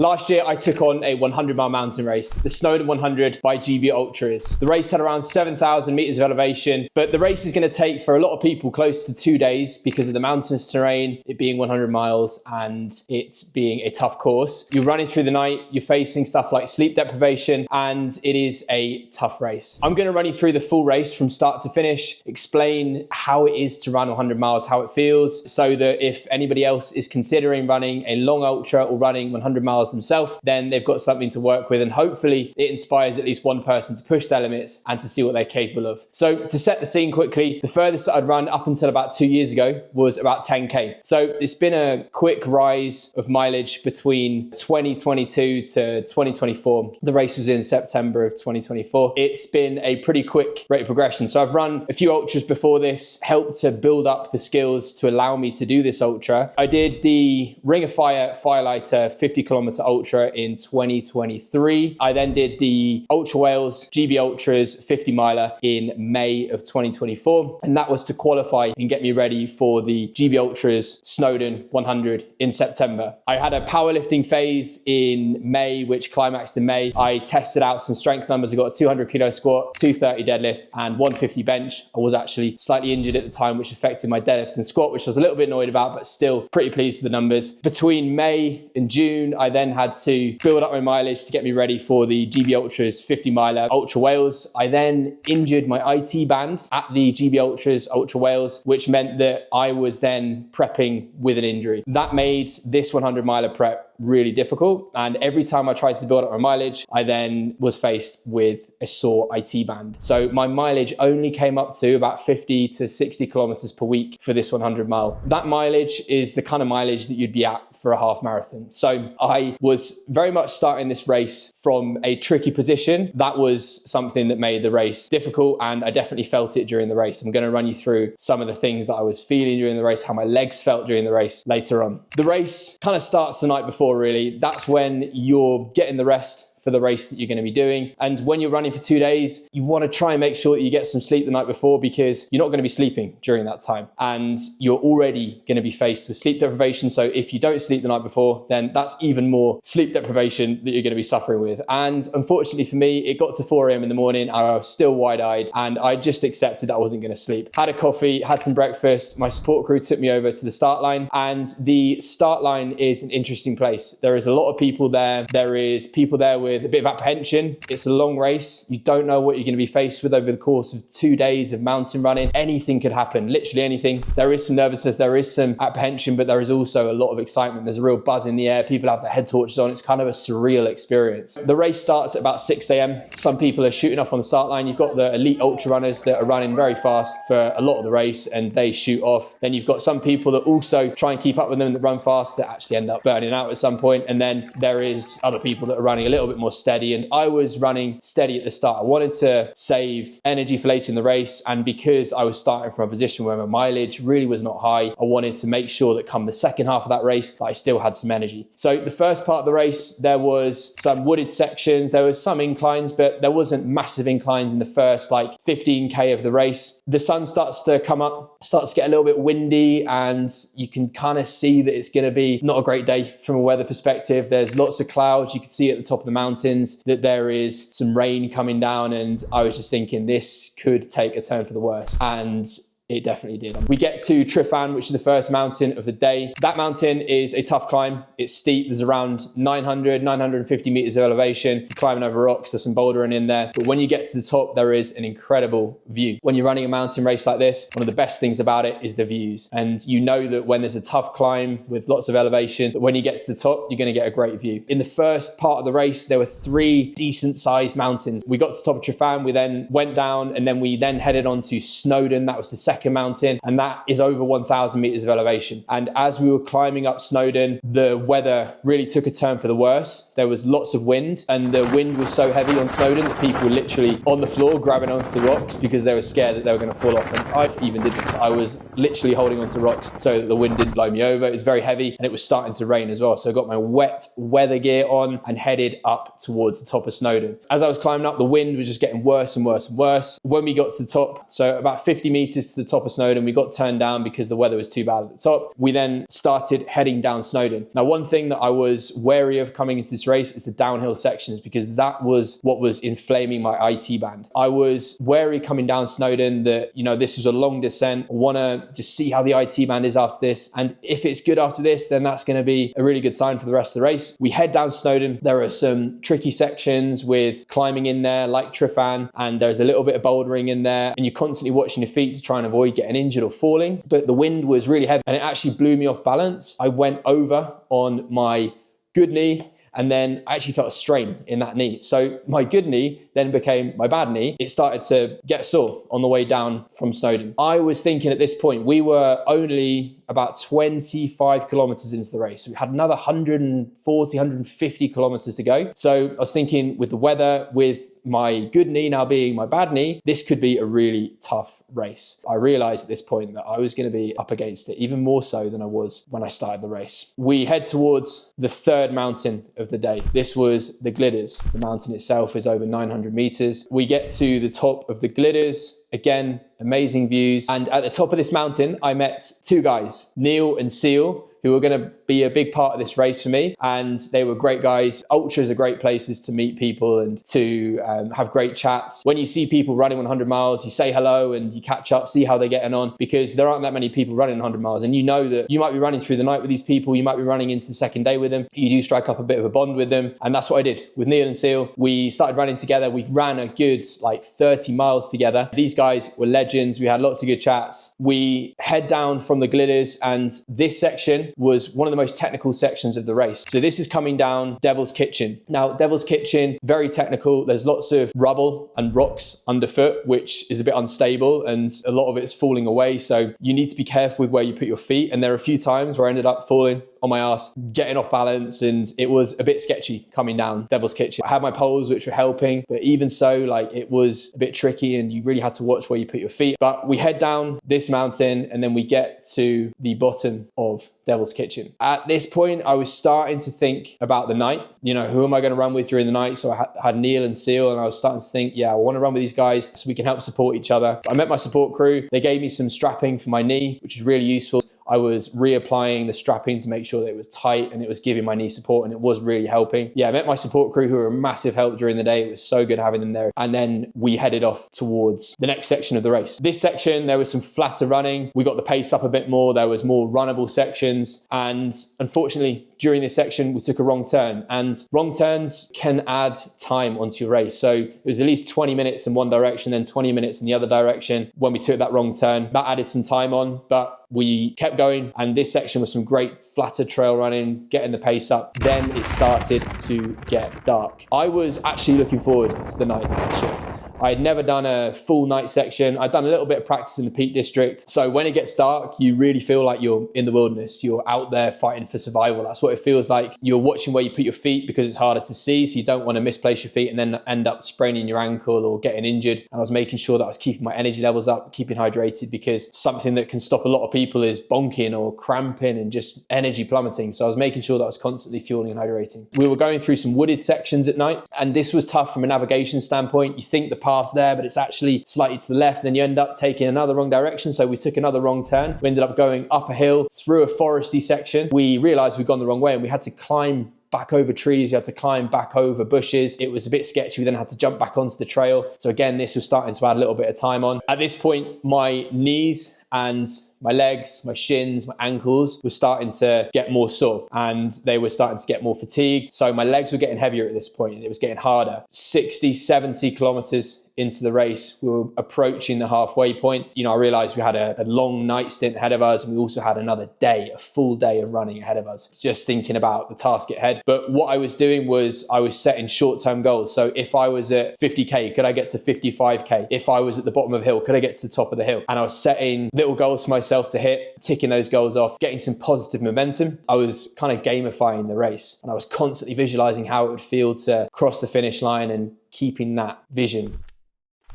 Last year, I took on a 100-mile mountain race, the Snowdon 100 by GB Ultras. The race had around 7,000 meters of elevation, but the race is going to take, for a lot of people, close to 2 days because of the mountainous terrain, it being 100 miles and it being a tough course. You're running through the night, you're facing stuff like sleep deprivation, and it is a tough race. I'm going to run you through the full race from start to finish, explain how it is to run 100 miles, how it feels, so that if anybody else is considering running a long ultra or running 100 miles themselves, then they've got something to work with, and hopefully it inspires at least one person to push their limits and to see what they're capable of. So to set the scene quickly, the furthest that I'd run up until about 2 years ago was about 10K. So it's been a quick rise of mileage between 2022 to 2024. The race was in September of 2024. It's been a pretty quick rate of progression. So I've run a few ultras before this, helped to build up the skills to allow me to do this ultra. I did the Ring of Fire Firelighter 50-kilometer ultra in 2023. I then did the Ultra Wales GB Ultras 50 miler in May of 2024. And that was to qualify and get me ready for the GB Ultras Snowdon 100 in September. I had a powerlifting phase in May, which climaxed in May. I tested out some strength numbers. I got a 200 kilo squat, 230 deadlift, and 150 bench. I was actually slightly injured at the time, which affected my deadlift and squat, which I was a little bit annoyed about, but still pretty pleased with the numbers. Between May and June, I then had to build up my mileage to get me ready for the GB Ultras 50 miler Ultra Wales. I then injured my IT band at the GB Ultras Ultra Wales, which meant that I was then prepping with an injury. That made this 100 miler prep really difficult. And every time I tried to build up my mileage, I then was faced with a sore IT band. So my mileage only came up to about 50 to 60 kilometers per week for this 100 mile. That mileage is the kind of mileage that you'd be at for a half marathon. So I was very much starting this race from a tricky position. That was something that made the race difficult, and I definitely felt it during the race. I'm going to run you through some of the things that I was feeling during the race, how my legs felt during the race later on. The race kind of starts the night before, really. That's when you're getting the rest for the race that you're going to be doing. And when you're running for 2 days, you want to try and make sure that you get some sleep the night before, because you're not going to be sleeping during that time. And you're already going to be faced with sleep deprivation. So if you don't sleep the night before, then that's even more sleep deprivation that you're going to be suffering with. And unfortunately for me, it got to 4 a.m. in the morning. I was still wide-eyed, and I just accepted that I wasn't going to sleep. Had a coffee, had some breakfast. My support crew took me over to the start line, and the start line is an interesting place. There is a lot of people there. There is people there with a bit of apprehension. It's a long race. You don't know what you're going to be faced with over the course of 2 days of mountain running. Anything could happen, literally anything. There is some nervousness, there is some apprehension, but there is also a lot of excitement. There's a real buzz in the air. People have their head torches on. It's kind of a surreal experience. The race starts at about 6 a.m. Some people are shooting off on the start line. You've got the elite ultra runners that are running very fast for a lot of the race, and they shoot off. Then you've got some people that also try and keep up with them that run fast that actually end up burning out at some point. And then there is other people that are running a little bit more steady, and I was running steady at the start. I wanted to save energy for later in the race, and because I was starting from a position where my mileage really was not high, I wanted to make sure that come the second half of that race that I still had some energy. So the first part of the race, there was some wooded sections, there was some inclines, but there wasn't massive inclines in the first like 15k of the race. The sun starts to come up, starts to get a little bit windy, and you can kind of see that it's going to be not a great day from a weather perspective. There's lots of clouds. You can see at the top of the mountains that there is some rain coming down, and I was just thinking this could take a turn for the worse. And it definitely did. We get to Trifan, which is the first mountain of the day. That mountain is a tough climb. It's steep. There's around 950 meters of elevation. You're climbing over rocks. There's some bouldering in there. But when you get to the top, there is an incredible view. When you're running a mountain race like this, one of the best things about it is the views. And you know that when there's a tough climb with lots of elevation, that when you get to the top, you're going to get a great view. In the first part of the race, there were 3 decent sized mountains. We got to the top of Trifan. We then went down, and then we then headed on to Snowdon. That was the second mountain, and that is over 1,000 meters of elevation. And as we were climbing up Snowdon, the weather really took a turn for the worse. There was lots of wind, and the wind was so heavy on Snowdon that people were literally on the floor grabbing onto the rocks because they were scared that they were going to fall off. And I even did this. I was literally holding onto rocks so that the wind didn't blow me over. It was very heavy, and it was starting to rain as well. So I got my wet weather gear on and headed up towards the top of Snowdon. As I was climbing up, the wind was just getting worse and worse and worse. When we got to the top, so about 50 meters to the top of Snowdon. We got turned down because the weather was too bad at the top. We then started heading down Snowdon. Now, one thing that I was wary of coming into this race is the downhill sections, because that was what was inflaming my IT band. I was wary coming down Snowdon that, you know, this was a long descent. I want to just see how the IT band is after this. And if it's good after this, then that's going to be a really good sign for the rest of the race. We head down Snowdon. There are some tricky sections with climbing in there like Trifan, and there's a little bit of bouldering in there, and you're constantly watching your feet to try and avoid getting injured or falling. But the wind was really heavy and it actually blew me off balance. I went over on my good knee, and then I actually felt a strain in that knee. So my good knee then became my bad knee. It started to get sore on the way down from Snowdon. I was thinking at this point, we were only about 25 kilometers into the race. We had another 140, 150 kilometers to go. So I was thinking, with the weather, with my good knee now being my bad knee, this could be a really tough race. I realized at this point that I was going to be up against it, even more so than I was when I started the race. We head towards the third mountain of the day. This was the Glidders. The mountain itself is over 900 meters. We get to the top of the Glidders. Again, amazing views. And at the top of this mountain, I met two guys, Neil and Seal, who were going to be a big part of this race for me. And they were great guys. Ultras are great places to meet people and to have great chats. When you see people running 100 miles, you say hello and you catch up, see how they're getting on, because there aren't that many people running 100 miles. And you know that you might be running through the night with these people. You might be running into the second day with them. You do strike up a bit of a bond with them. And that's what I did with Neil and Seal. We started running together. We ran a good 30 miles together. These guys were legends. We had lots of good chats. We head down from the Glidders, and this section was one of the most technical sections of the race. So this is coming down Devil's Kitchen. Now, Devil's Kitchen, very technical. There's lots of rubble and rocks underfoot, which is a bit unstable, and a lot of it's falling away. So you need to be careful with where you put your feet. And there are a few times where I ended up falling on my ass, getting off balance, and it was a bit sketchy coming down Devil's Kitchen. I had my poles, which were helping, but even so, it was a bit tricky, and you really had to watch where you put your feet. But we head down this mountain, and then we get to the bottom of Devil's Kitchen. At this point, I was starting to think about the night. You know, who am I going to run with during the night? So I had Neil and Seal, and I was starting to think, yeah, I want to run with these guys so we can help support each other. I met my support crew. They gave me some strapping for my knee, which is really useful. I was reapplying the strapping to make sure that it was tight and it was giving my knee support, and it was really helping. Yeah, I met my support crew, who were a massive help during the day. It was so good having them there. And then we headed off towards the next section of the race. This section, there was some flatter running. We got the pace up a bit more. There was more runnable sections. And unfortunately, during this section, we took a wrong turn, and wrong turns can add time onto your race. So it was at least 20 minutes in one direction, then 20 minutes in the other direction when we took that wrong turn. That added some time on, but we kept going, and this section was some great flatter trail running, getting the pace up. Then it started to get dark. I was actually looking forward to the night shift. I had never done a full night section. I'd done a little bit of practice in the Peak District. So when it gets dark, you really feel like you're in the wilderness. You're out there fighting for survival. That's what it feels like. You're watching where you put your feet because it's harder to see. So you don't want to misplace your feet and then end up spraining your ankle or getting injured. And I was making sure that I was keeping my energy levels up, keeping hydrated, because something that can stop a lot of people is bonking or cramping and just energy plummeting. So I was making sure that I was constantly fueling and hydrating. We were going through some wooded sections at night, and this was tough from a navigation standpoint. You think the path's there, but it's actually slightly to the left, and then you end up taking another wrong direction. So we took another wrong turn. We ended up going up a hill through a foresty section. We realized we'd gone the wrong way, and we had to climb back over trees. You had to climb back over bushes. It was a bit sketchy. We then had to jump back onto the trail. So again, this was starting to add a little bit of time on. At this point, my knees and my legs, my shins, my ankles were starting to get more sore, and they were starting to get more fatigued. So my legs were getting heavier at this point, and it was getting harder. 60, 70 kilometers into the race, we were approaching the halfway point. You know, I realized we had a long night stint ahead of us, and we also had another day, a full day of running ahead of us, just thinking about the task ahead. But what I was doing was I was setting short-term goals. So if I was at 50K, could I get to 55K? If I was at the bottom of a hill, could I get to the top of the hill? And I was setting little goals for myself to hit, ticking those goals off, getting some positive momentum. I was kind of gamifying the race, and I was constantly visualizing how it would feel to cross the finish line and keeping that vision.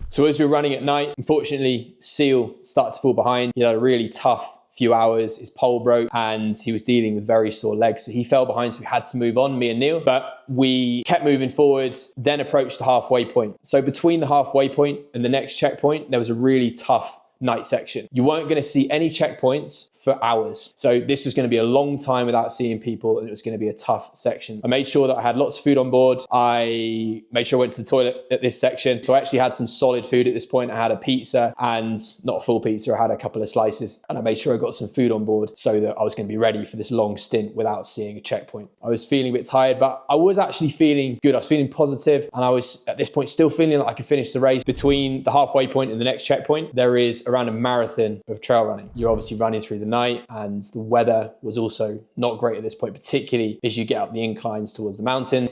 So as we were running at night, unfortunately, Seal started to fall behind. He had a really tough few hours. His pole broke, and he was dealing with very sore legs. So he fell behind, so we had to move on, me and Neil. But we kept moving forward, then approached the halfway point. So between the halfway point and the next checkpoint, there was a really tough night section. You weren't going to see any checkpoints for hours. So this was going to be a long time without seeing people, and it was going to be a tough section. I made sure that I had lots of food on board. I made sure I went to the toilet at this section. So I actually had some solid food at this point. I had a pizza, and not a full pizza. I had a couple of slices, and I made sure I got some food on board so that I was going to be ready for this long stint without seeing a checkpoint. I was feeling a bit tired, but I was actually feeling good. I was feeling positive, and I was at this point still feeling like I could finish the race. Between the halfway point and the next checkpoint, there is around a marathon of trail running. You're obviously running through the night, and the weather was also not great at this point, particularly as you get up the inclines towards the mountain.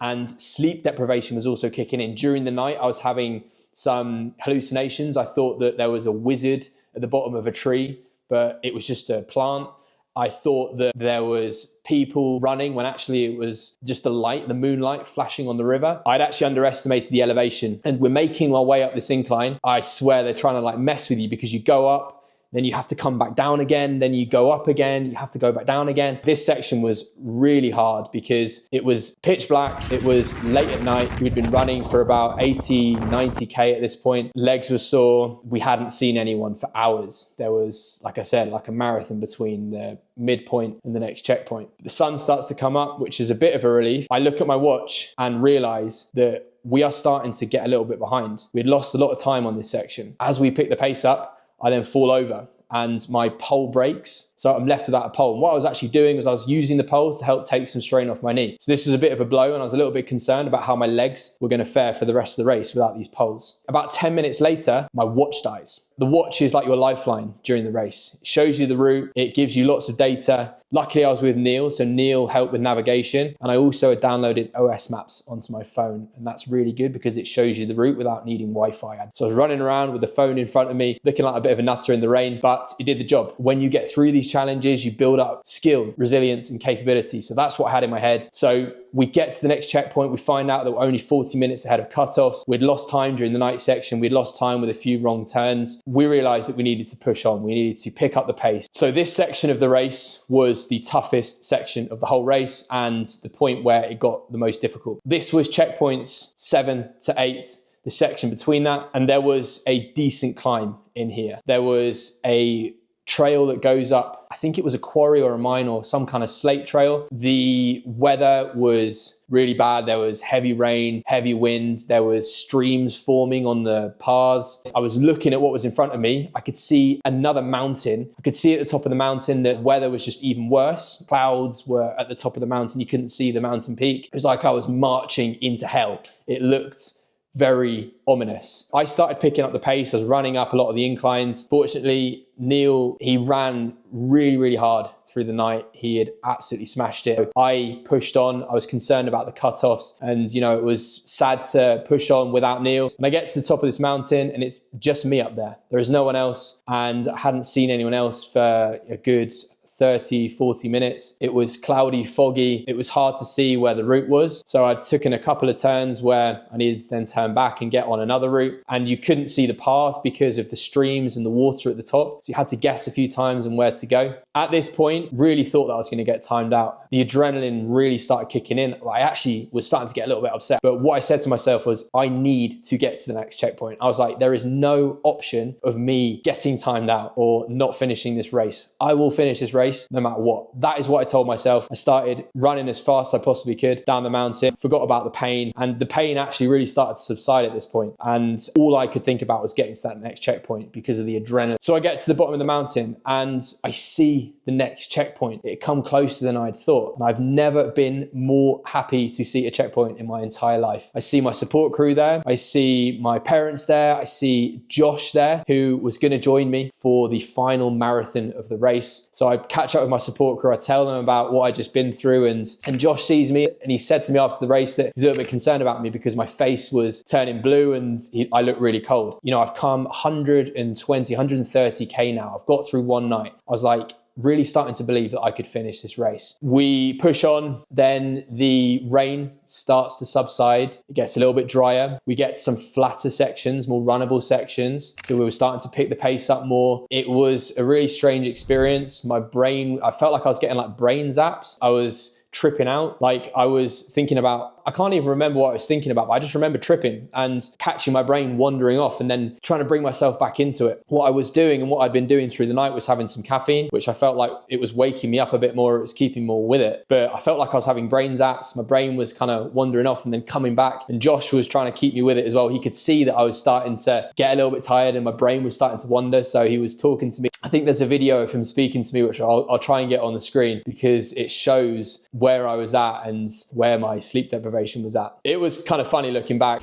And sleep deprivation was also kicking in. During the night, I was having some hallucinations. I thought that there was a wizard at the bottom of a tree, but it was just a plant. I thought that there was people running when actually it was just the light, the moonlight flashing on the river. I'd actually underestimated the elevation, and we're making our way up this incline. I swear they're trying to like mess with you, because you go up, then you have to come back down again, then you go up again, you have to go back down again. This section was really hard because it was pitch black, it was late at night, we'd been running for about 80, 90K at this point. Legs were sore, we hadn't seen anyone for hours. There was, like I said, like a marathon between the midpoint and the next checkpoint. The sun starts to come up, which is a bit of a relief. I look at my watch and realize that we are starting to get a little bit behind. We'd lost a lot of time on this section. As we pick the pace up, I then fall over and my pole breaks. So I'm left without a pole. And what I was actually doing was I was using the poles to help take some strain off my knee. So this was a bit of a blow, and I was a little bit concerned about how my legs were going to fare for the rest of the race without these poles. About 10 minutes later, my watch dies. The watch is like your lifeline during the race. It shows you the route. It gives you lots of data. Luckily, I was with Neil, so Neil helped with navigation. And I also had downloaded OS maps onto my phone. And that's really good because it shows you the route without needing Wi-Fi. So I was running around with the phone in front of me, looking like a bit of a nutter in the rain, but it did the job. When you get through these challenges, you build up skill, resilience, and capability. So that's what I had in my head. So we get to the next checkpoint. We find out that we're only 40 minutes ahead of cutoffs. We'd lost time during the night section. We'd lost time with a few wrong turns. We realized that we needed to push on. We needed to pick up the pace. So this section of the race was the toughest section of the whole race and the point where it got the most difficult. This was checkpoints 7 to 8, the section between that. And there was a decent climb in here. There was a trail that goes up, I think it was a quarry or a mine or some kind of slate trail. The weather was really bad. There was heavy rain, heavy wind. There was streams forming on the paths. I was looking at what was in front of me. I could see another mountain. I could see at the top of the mountain that weather was just even worse. Clouds were at the top of the mountain. You couldn't see the mountain peak. It was like I was marching into hell. It looked very ominous. I started picking up the pace. I was running up a lot of the inclines. Fortunately, Neil, he ran really, really hard through the night. He had absolutely smashed it. I pushed on. I was concerned about the cutoffs, and it was sad to push on without Neil. And I get to the top of this mountain and it's just me up there. There is no one else, and I hadn't seen anyone else for a good 30, 40 minutes. It was cloudy, foggy. It was hard to see where the route was. So I'd taken a couple of turns where I needed to then turn back and get on another route. And you couldn't see the path because of the streams and the water at the top. So you had to guess a few times on where to go. At this point, really thought that I was going to get timed out. The adrenaline really started kicking in. I actually was starting to get a little bit upset. But what I said to myself was, I need to get to the next checkpoint. I was like, there is no option of me getting timed out or not finishing this race. I will finish this race no matter what. That is what I told myself. I started running as fast as I possibly could down the mountain, forgot about the pain, and the pain actually really started to subside at this point. And all I could think about was getting to that next checkpoint because of the adrenaline. So I get to the bottom of the mountain and I see the next checkpoint. It come closer than I'd thought. And I've never been more happy to see a checkpoint in my entire life. I see my support crew there. I see my parents there. I see Josh there, who was going to join me for the final marathon of the race. So I catch up with my support crew. I tell them about what I'd just been through, and Josh sees me and he said to me after the race that he's a little bit concerned about me because my face was turning blue and I looked really cold. I've come 120, 130K now. I've got through one night. I was like, really starting to believe that I could finish this race. We push on, then the rain starts to subside. It gets a little bit drier. We get some flatter sections, more runnable sections. So we were starting to pick the pace up more. It was a really strange experience. My brain, I felt like I was getting like brain zaps. I was tripping out. Like I was thinking about, I can't even remember what I was thinking about, but I just remember tripping and catching my brain wandering off and then trying to bring myself back into it. What I was doing and what I'd been doing through the night was having some caffeine, which I felt like it was waking me up a bit more. It was keeping more with it. But I felt like I was having brain zaps. My brain was kind of wandering off and then coming back. And Josh was trying to keep me with it as well. He could see that I was starting to get a little bit tired and my brain was starting to wander. So he was talking to me. I think there's a video of him speaking to me, which I'll try and get on the screen because it shows where I was at and where my sleep deprivation was at. It was kind of funny looking back.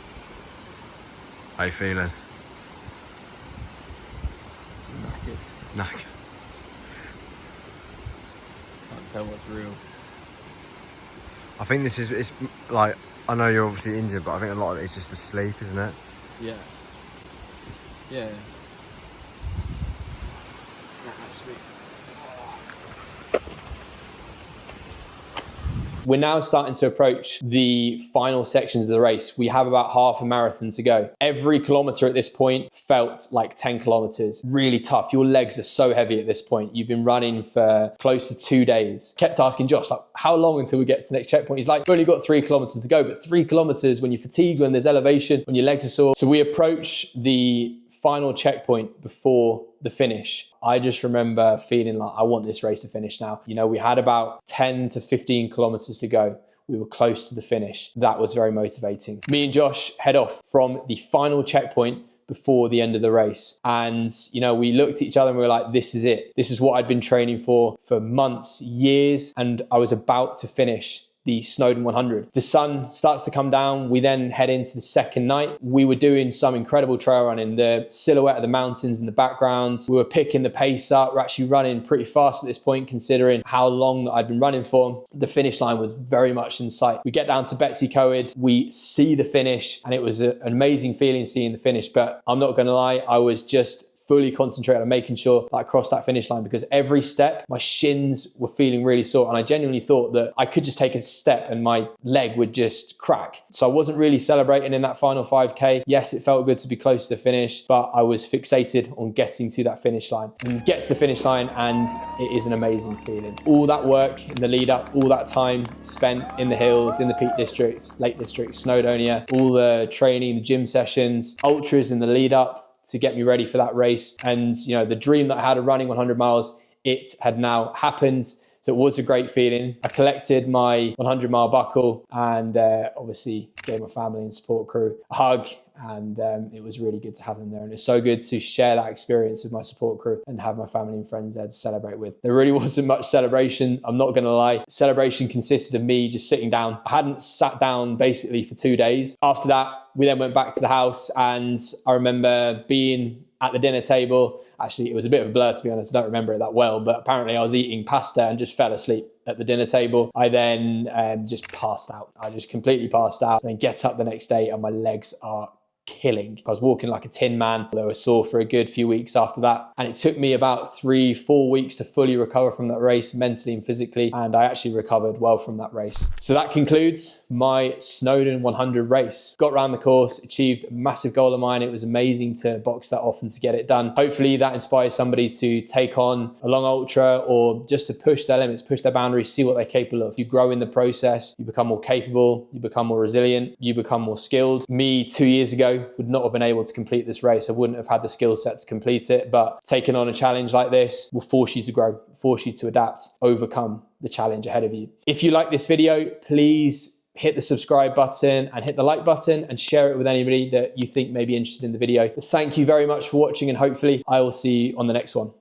How you feeling? Knackered. Can't tell what's real. I think it's like, I know you're obviously injured, but I think a lot of it is just the sleep, isn't it? Yeah. Yeah. We're now starting to approach the final sections of the race. We have about half a marathon to go. Every kilometer at this point felt like 10 kilometers. Really tough. Your legs are so heavy at this point. You've been running for close to 2 days. Kept asking Josh, like, how long until we get to the next checkpoint? He's like, we've only got 3 kilometers to go, but 3 kilometers when you're fatigued, when there's elevation, when your legs are sore. So we approach the final checkpoint before the finish. I just remember feeling like I want this race to finish now. You know, we had about 10 to 15 kilometers to go. We were close to the finish. That was very motivating. Me and Josh head off from the final checkpoint before the end of the race. And, you know, we looked at each other and we were like, this is it. This is what I'd been training for months, years. And I was about to finish the Snowdon 100. The sun starts to come down. We then head into the second night. We were doing some incredible trail running, the silhouette of the mountains in the background. We were picking the pace up. We're actually running pretty fast at this point, considering how long that I'd been running for. The finish line was very much in sight. We get down to Betsy Coed. We see the finish and it was an amazing feeling seeing the finish. But I'm not gonna lie, I was just fully concentrate on making sure that I crossed that finish line, because every step, my shins were feeling really sore. And I genuinely thought that I could just take a step and my leg would just crack. So I wasn't really celebrating in that final 5K. Yes, it felt good to be close to the finish, but I was fixated on getting to that finish line. And get to the finish line and it is an amazing feeling. All that work in the lead up, all that time spent in the hills, in the Peak Districts, Lake Districts, Snowdonia, all the training, the gym sessions, ultras in the lead up, to get me ready for that race. And, you know, the dream that I had of running 100 miles, it had now happened. So it was a great feeling. I collected my 100-mile buckle and obviously gave my family and support crew a hug. And it was really good to have them there. And it's so good to share that experience with my support crew and have my family and friends there to celebrate with. There really wasn't much celebration, I'm not gonna lie. Celebration consisted of me just sitting down. I hadn't sat down basically for 2 days. After that, we then went back to the house and I remember being at the dinner table. Actually, it was a bit of a blur, to be honest. I don't remember it that well, but apparently I was eating pasta and just fell asleep at the dinner table. I then just passed out. I just completely passed out. And then get up the next day and my legs are killing. I was walking like a tin man. They were sore for a good few weeks after that. And it took me about 3-4 weeks to fully recover from that race, mentally and physically. And I actually recovered well from that race. So that concludes my Snowdon 100 race. Got around the course, achieved a massive goal of mine. It was amazing to box that off and to get it done. Hopefully that inspires somebody to take on a long ultra or just to push their limits, push their boundaries, see what they're capable of. You grow in the process, you become more capable, you become more resilient, you become more skilled. Me 2 years ago would not have been able to complete this race. I wouldn't have had the skill set to complete it, but taking on a challenge like this will force you to grow, force you to adapt, overcome the challenge ahead of you. If you like this video, please hit the subscribe button and hit the like button and share it with anybody that you think may be interested in the video. But thank you very much for watching and hopefully I will see you on the next one.